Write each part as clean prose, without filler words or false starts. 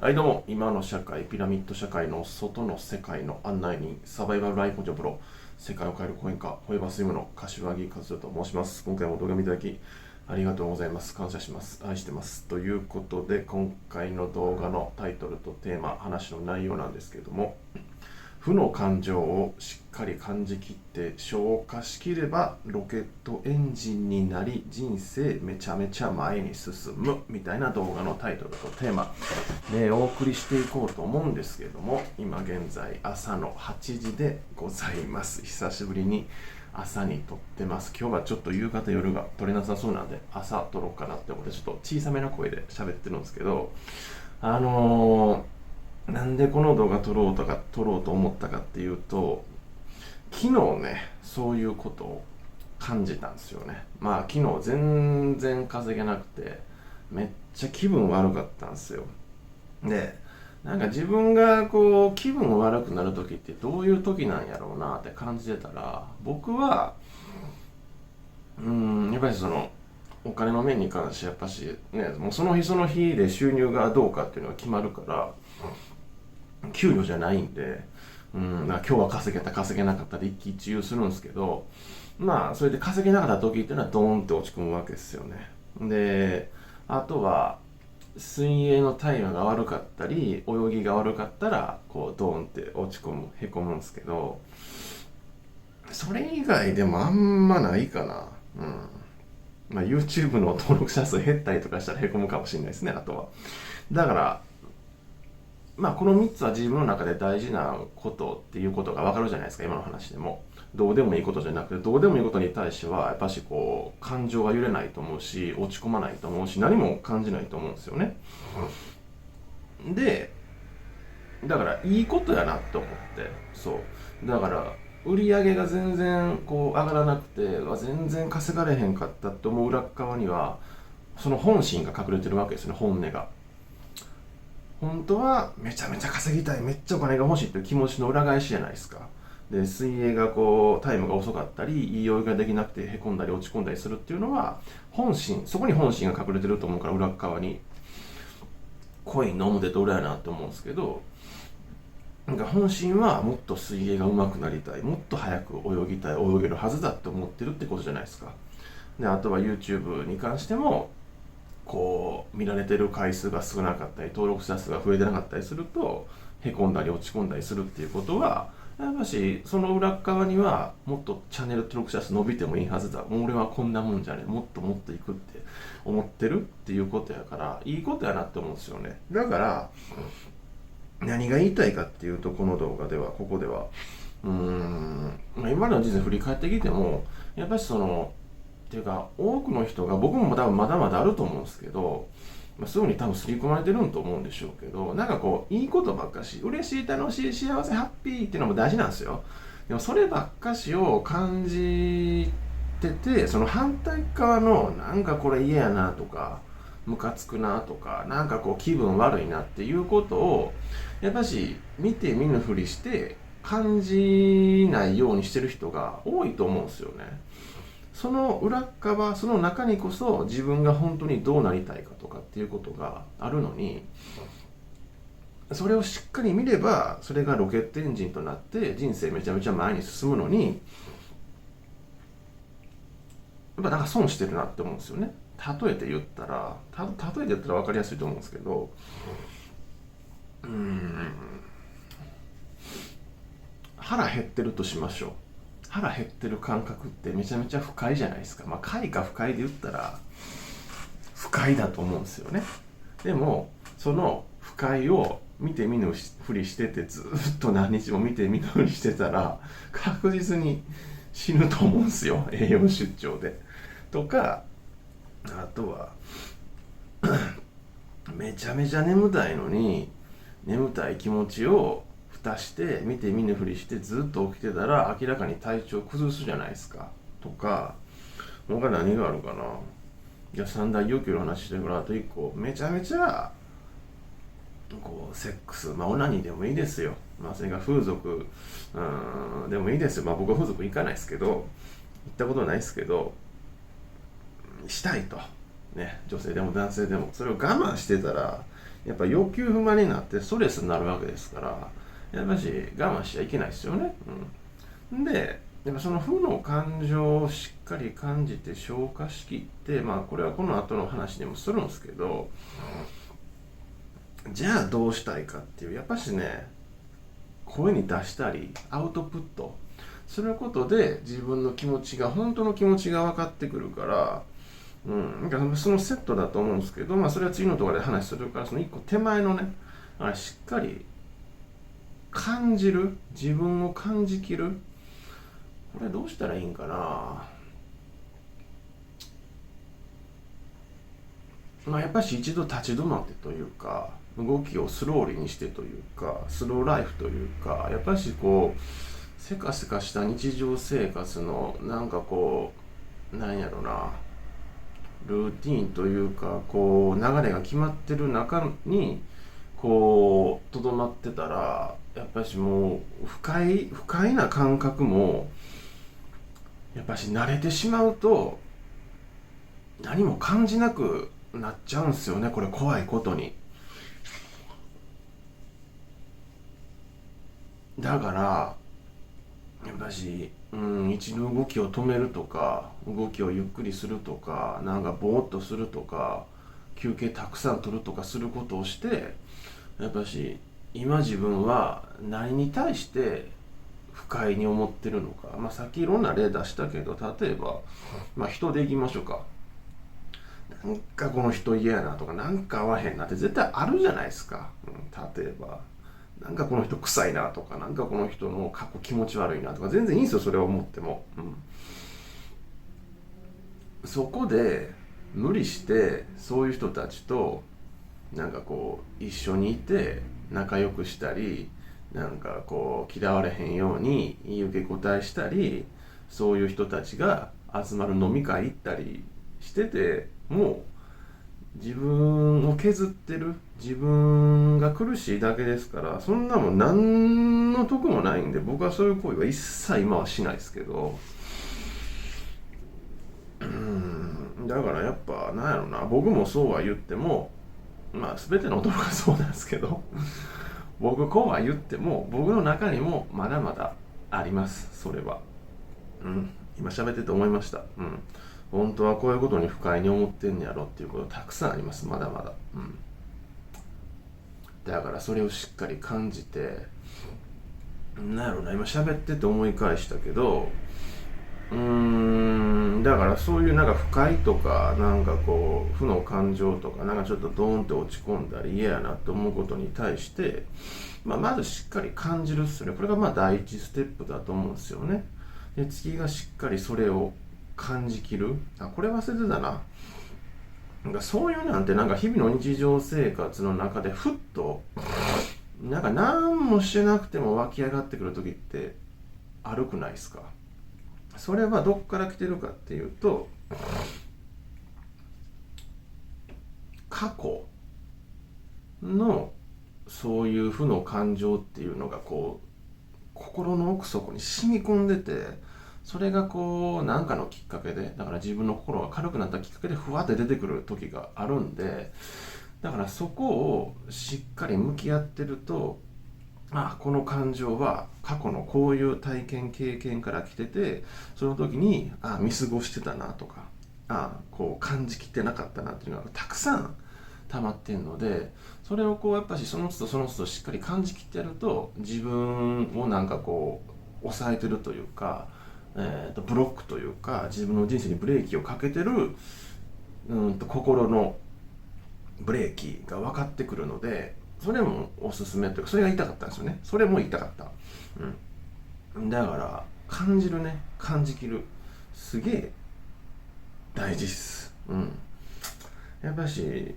はいどうも、今の社会、ピラミッド社会の外の世界の案内人、サバイバルライフ補助プロ、世界を変える講演家、ホイバスイムの柏木和人と申します。今回も動画見いただき、ありがとうございます。感謝します。愛してます。ということで、今回の動画のタイトルとテーマ、話の内容なんですけれども、負の感情をしっかり感じきって消化しきればロケットエンジンになり人生めちゃめちゃ前に進むみたいな動画のタイトルとテーマでお送りしていこうと思うんですけれども、今現在朝の8時でございます。久しぶりに朝に撮ってます。今日はちょっと夕方夜が撮れなさそうなんで朝撮ろうかなって思ってちょっと小さめの声で喋ってるんですけど、なんでこの動画撮ろうと思ったかっていうと、昨日ね、そういうことを感じたんですよね。まあ昨日全然稼げなくて、めっちゃ気分悪かったんですよ。で、なんか自分がこう気分悪くなる時ってどういう時なんやろうなって感じてたら、僕はやっぱりそのお金の面に関してやっぱしね、もうその日その日で収入がどうかっていうのが決まるから、給料じゃないんで、今日は稼げた稼げなかったで一喜一憂するんですけど、まあそれで稼げなかった時っていうのはドーンって落ち込むわけですよね。で、あとは水泳のタイムが悪かったり泳ぎが悪かったらこうドーンって落ち込むへこむんですけど、それ以外でもあんまないかな。まあ YouTube の登録者数減ったりとかしたらへこむかもしれないですね、あとは。だからまあこの3つは自分の中で大事なことっていうことが分かるじゃないですか、今の話でも。どうでもいいことじゃなくて、どうでもいいことに対してはやっぱしこう感情が揺れないと思うし、落ち込まないと思うし、何も感じないと思うんですよね。で、だからいいことやなって思って、そうだから売り上げが全然こう上がらなくて全然稼がれへんかったって思う裏側にはその本心が隠れてるわけですよね。本音が本当はめちゃめちゃ稼ぎたい、めっちゃお金が欲しいっていう気持ちの裏返しじゃないですか。で水泳がこうタイムが遅かったりいい泳ぎができなくてへこんだり落ち込んだりするっていうのは本心、そこに本心が隠れてると思うから、裏側にコインの表と裏やなって思うんですけど、なんか本心はもっと水泳が上手くなりたい、もっと早く泳ぎたい、泳げるはずだって思ってるってことじゃないですか。であとは YouTube に関してもこう見られてる回数が少なかったり登録者数が増えてなかったりするとへこんだり落ち込んだりするっていうことは、やっぱしその裏側にはもっとチャンネル登録者数伸びてもいいはずだ、もう俺はこんなもんじゃねえ、もっともっといくって思ってるっていうことやから、いいことやなって思うんですよね。だから何が言いたいかっていうと、この動画ではここでは今の人生振り返ってきてもやっぱりそのっていうか多くの人が、僕も多分まだまだあると思うんですけど、すぐに多分刷り込まれてるんと思うんでしょうけど、なんかこういいことばっかし、嬉しい楽しい幸せハッピーっていうのも大事なんですよ。でもそればっかしを感じてて、その反対側のなんかこれ嫌やなとかムカつくなとかなんかこう気分悪いなっていうことをやっぱし見て見ぬふりして感じないようにしてる人が多いと思うんですよね。その裏側、その中にこそ自分が本当にどうなりたいかとかっていうことがあるのに、それをしっかり見ればそれがロケットエンジンとなって人生めちゃめちゃ前に進むのに、やっぱなんか損してるなって思うんですよね。例えて言ったら分かりやすいと思うんですけど、腹減ってるとしましょう。腹減ってる感覚ってめちゃめちゃ不快じゃないですか。まあ快か不快で言ったら不快だと思うんですよね。でもその不快を見て見ぬふりしてて、ずっと何日も見て見ぬふりしてたら確実に死ぬと思うんですよ、栄養出張で。とか、あとはめちゃめちゃ眠たいのに眠たい気持ちを蓋して見て見ぬふりしてずっと起きてたら明らかに体調崩すじゃないですか。とか、他何があるかな。じゃあ三大欲求の話してるから、あと一個、めちゃめちゃこうセックス、まあオナニーでもいいですよ、まあそれが風俗でもいいですよ。まあ僕は風俗行かないですけど、行ったことないですけど、したいとね、女性でも男性でもそれを我慢してたらやっぱ欲求不満になってストレスになるわけですから、やっぱし我慢しちゃいけないですよね。で、やっぱその負の感情をしっかり感じて消化しきって、まあこれはこの後の話でもするんですけど、じゃあどうしたいかっていう、やっぱしね、声に出したりアウトプットすることで自分の気持ちが、本当の気持ちが分かってくるから、なんかそのセットだと思うんですけど、まあそれは次のところで話するから、その一個手前のね、しっかり感じる、自分を感じきる、これどうしたらいいんかな。まあやっぱし一度立ち止まってというか、動きをスローリーにしてというか、スローライフというか、やっぱしこうせかせかした日常生活のなんかこう、なんやろな、ルーティーンというか、こう流れが決まってる中にこうとどまってたら、やっぱしもう不快な感覚もやっぱし慣れてしまうと何も感じなくなっちゃうんすよね、これ怖いことに。だからやっぱし、一度動きを止めるとか、動きをゆっくりするとか、なんかぼーっとするとか、休憩たくさん取るとかすることをして、やっぱし今自分は何に対して不快に思ってるのか、まあさっきいろんな例出したけど、例えば、まあ人でいきましょうか。なんかこの人嫌やなとか、なんか合わへんなって絶対あるじゃないですか。例えばなんかこの人臭いなとか、なんかこの人の過去気持ち悪いなとか、全然いいんですよ、それを思っても。そこで無理してそういう人たちとなんかこう一緒にいて仲良くしたり、なんかこう嫌われへんように受け答えしたり、そういう人たちが集まる飲み会行ったりしてても、自分を削ってる、自分が苦しいだけですから、そんなもん何の得もないんで、僕はそういう行為は一切今はしないですけど、だからやっぱなんやろな、僕もそうは言っても、まあ全ての男がそうなんですけど、僕こうは言っても僕の中にもまだまだあります、それは。今喋ってて思いました。本当はこういうことに不快に思ってんやろっていうことたくさんあります、まだまだ。だからそれをしっかり感じて、なんやろな、今喋ってて思い返したけど、だからそういうなんか不快とか、なんかこう負の感情とか、なんかちょっとドーンって落ち込んだり嫌やなと思うことに対して、まずしっかり感じるっすね。これがまあ第一ステップだと思うんですよね。で次がしっかりそれを感じきる。これ忘れてたな。なんかそういうなんて、なんか日々の日常生活の中でふっとなんか何もしてなくても湧き上がってくる時ってあるくないですか。それはどっから来てるかっていうと、過去のそういう負の感情っていうのがこう心の奥底に染み込んでて、それがこう何かのきっかけで、だから自分の心が軽くなったきっかけでふわって出てくる時があるんで、だからそこをしっかり向き合ってると、この感情は過去のこういう体験経験から来てて、その時に見過ごしてたなとか、こう感じきってなかったなっていうのがたくさん溜まってんので、それをこうやっぱしその都度その都度しっかり感じきってやると、自分をなんかこう抑えてるというか、ブロックというか、自分の人生にブレーキをかけてる心のブレーキが分かってくるので、それもおすすめというか、それが言いたかったんですよね。それも言いたかった。だから感じるね、感じきる、すげえ大事っす。やっぱし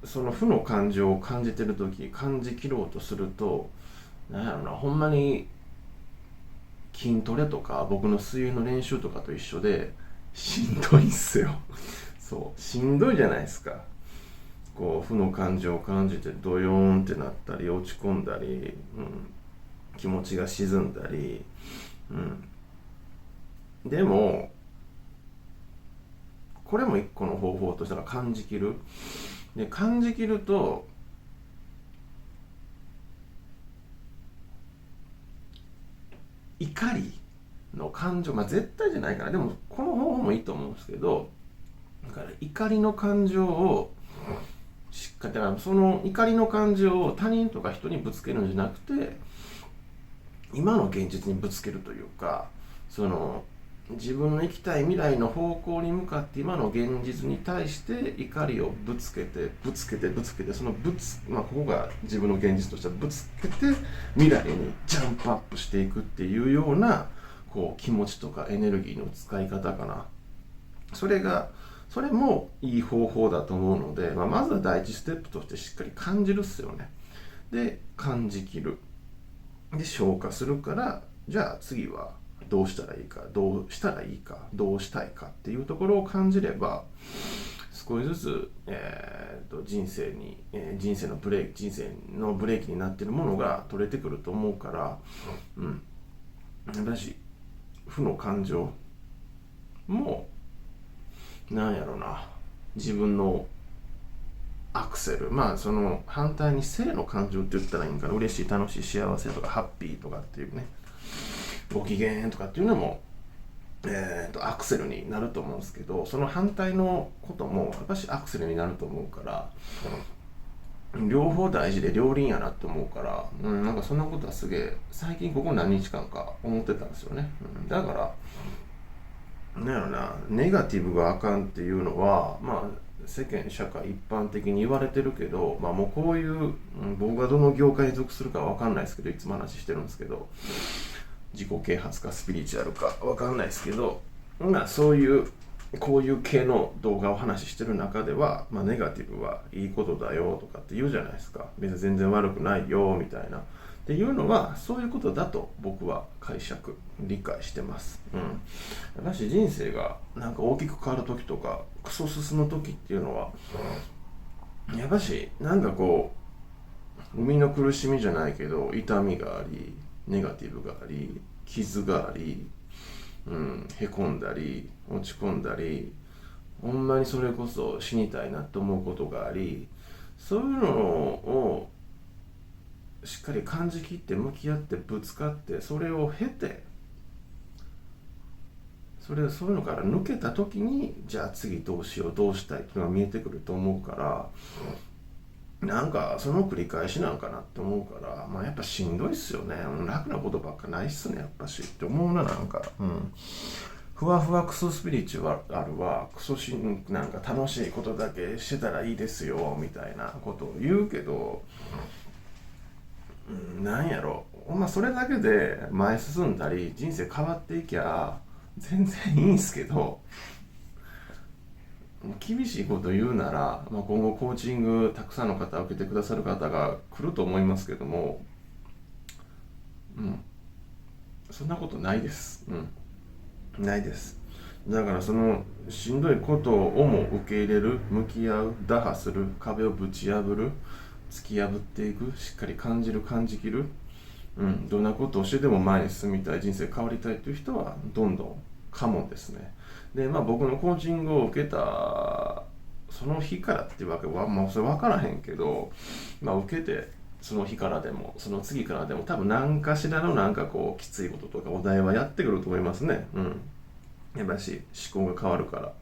その負の感情を感じてる時、感じきろうとすると、なんやろな、ほんまに筋トレとか僕の水泳の練習とかと一緒でしんどいっすよ。そうしんどいじゃないですか。こう負の感情を感じてドヨーンってなったり落ち込んだり、気持ちが沈んだり、でもこれも一個の方法としては感じきる。で感じきると怒りの感情、絶対じゃないから、でもこの方法もいいと思うんですけど、だから怒りの感情をしっかり、だからその怒りの感情を他人とか人にぶつけるんじゃなくて、今の現実にぶつけるというか、その自分の行きたい未来の方向に向かって今の現実に対して怒りをぶつけてそのここが自分の現実としてはぶつけて未来にジャンプアップしていくっていうようなこう気持ちとかエネルギーの使い方かな。それもいい方法だと思うので、まずは第一ステップとしてしっかり感じるっすよね。で感じきる、で消化するから、じゃあ次はどうしたらいいか、どうしたいかっていうところを感じれば、少しずつ、人生のブレーキになっているものが取れてくると思うから、だし負の感情もなんやろな、自分のアクセル、その反対に正の感情って言ったらいいんかな、嬉しい、楽しい、幸せとかハッピーとかっていうね、ご機嫌とかっていうのも、アクセルになると思うんですけど、その反対のこともやっぱしアクセルになると思うから、両方大事で両輪やなって思うから、なんかそんなことはすげえ最近ここ何日間か思ってたんですよね。だからなんやろな、ネガティブがあかんっていうのは世間社会一般的に言われてるけど、もうこういう、僕がどの業界に属するかわかんないですけど、いつも話してるんですけど、自己啓発かスピリチュアルかわかんないですけど、そういうこういう系の動画を話してる中では、ネガティブはいいことだよとかって言うじゃないですか。別に全然悪くないよみたいなっていうのは、そういうことだと僕は理解してます。だし人生がなんか大きく変わる時とかクソ進む時っていうのは、やっぱしなんかこう生みの苦しみじゃないけど、痛みがあり、ネガティブがあり、傷があり、へこんだり落ち込んだり、ほんまにそれこそ死にたいなと思うことがあり、そういうのをしっかり感じきって向き合ってぶつかって、それを経て、そういうのから抜けた時に、じゃあ次どうしよう、どうしたいっていうのが見えてくると思うから、なんかその繰り返しなんかなって思うから、やっぱしんどいっすよね。楽なことばっかないっすね、やっぱしって思うな。なんかふわふわクソスピリチュアルはなんか楽しいことだけしてたらいいですよみたいなことを言うけど、なんやろ、それだけで前進んだり人生変わっていきゃ全然いいんすけど、厳しいこと言うなら、今後コーチングたくさんの方受けてくださる方が来ると思いますけども、そんなことないです。ないです。だからそのしんどいことをも受け入れる、向き合う、打破する、壁をぶち破る、突き破っていく、しっかり感じきる、どんなことをしてでも前に進みたい、人生変わりたいという人はどんどんカモンですね。で僕のコーチングを受けたその日からっていうわけはそれ分からへんけど、受けてその日からでもその次からでも多分何かしらのなんかこうきついこととかお題はやってくると思いますね。やっぱし思考が変わるから、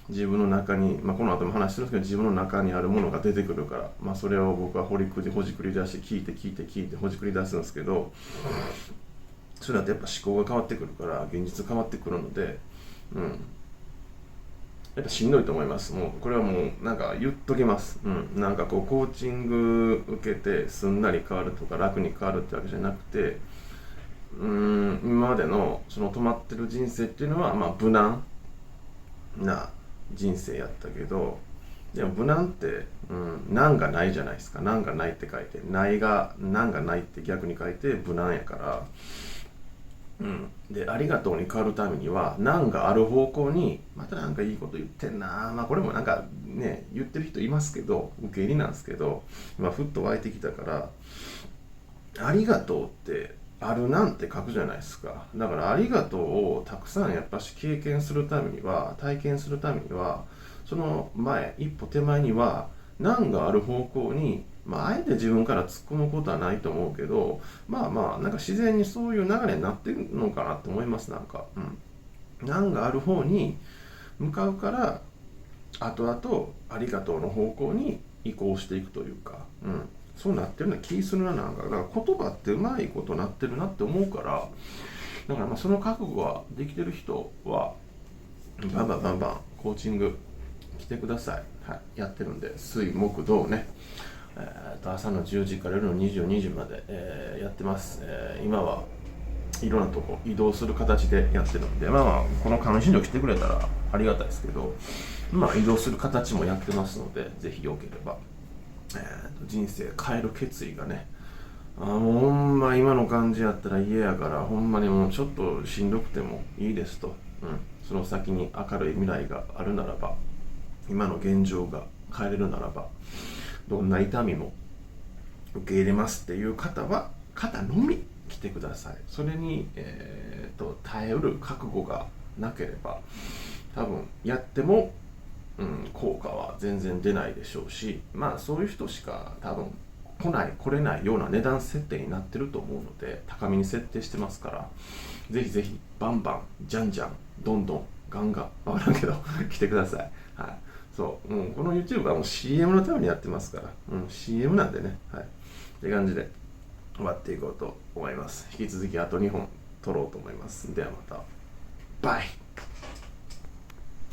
自分の中に、この後も話してるんですけど、自分の中にあるものが出てくるから、それを僕はほじくり出して聞いてほじくり出すんですけど、それだとやっぱ思考が変わってくるから現実変わってくるので、やっぱしんどいと思います。もうこれはもうなんか言っときます。なんかこうコーチング受けてすんなり変わるとか楽に変わるってわけじゃなくて、今までのその止まってる人生っていうのは無難な人生やったけど、でも無難って、難がないじゃないですか。難がないって書いて、難がないって逆に書いて無難やから、でありがとうに変わるためには難がある方向に、またなんかいいこと言ってんな、これもなんかね言ってる人いますけど、受け入れなんですけど、今ふっと湧いてきたから、ありがとうってあるなんて書くじゃないですか。だからありがとうをたくさんやっぱし体験するためには、その一歩手前には難がある方向に、あえて自分から突っ込むことはないと思うけど、なんか自然にそういう流れになってるのかなって思います。なんか、難がある方に向かうから、後々ありがとうの方向に移行していくというか、そうなってるような気するな。なんかだから言葉ってうまいことなってるなって思うから、だからその覚悟ができてる人はバンバンバンバンコーチング来てください。はい、やってるんで、水木土ね、朝の10時から夜の22時まで、やってます。今はいろんなとこ移動する形でやってるんで、この監視所来てくれたらありがたいですけど、移動する形もやってますので、ぜひよければ、人生変える決意がね、もうほんま今の感じやったら嫌やから、ほんまにもうちょっとしんどくてもいいですと、その先に明るい未来があるならば、今の現状が変えれるならば、どんな痛みも受け入れますっていう方は肩のみ来てください。それに、耐えうる覚悟がなければ多分やっても、効果は全然出ないでしょうし、そういう人しか多分来れないような値段設定になってると思うので、高めに設定してますから、ぜひぜひバンバンじゃんじゃんどんどんガンガン分からんけど来てください。はい、そう、この YouTube はもう CM のためにやってますから、CM なんでね、はい、って感じで終わっていこうと思います。引き続きあと2本撮ろうと思います。ではまたバイ。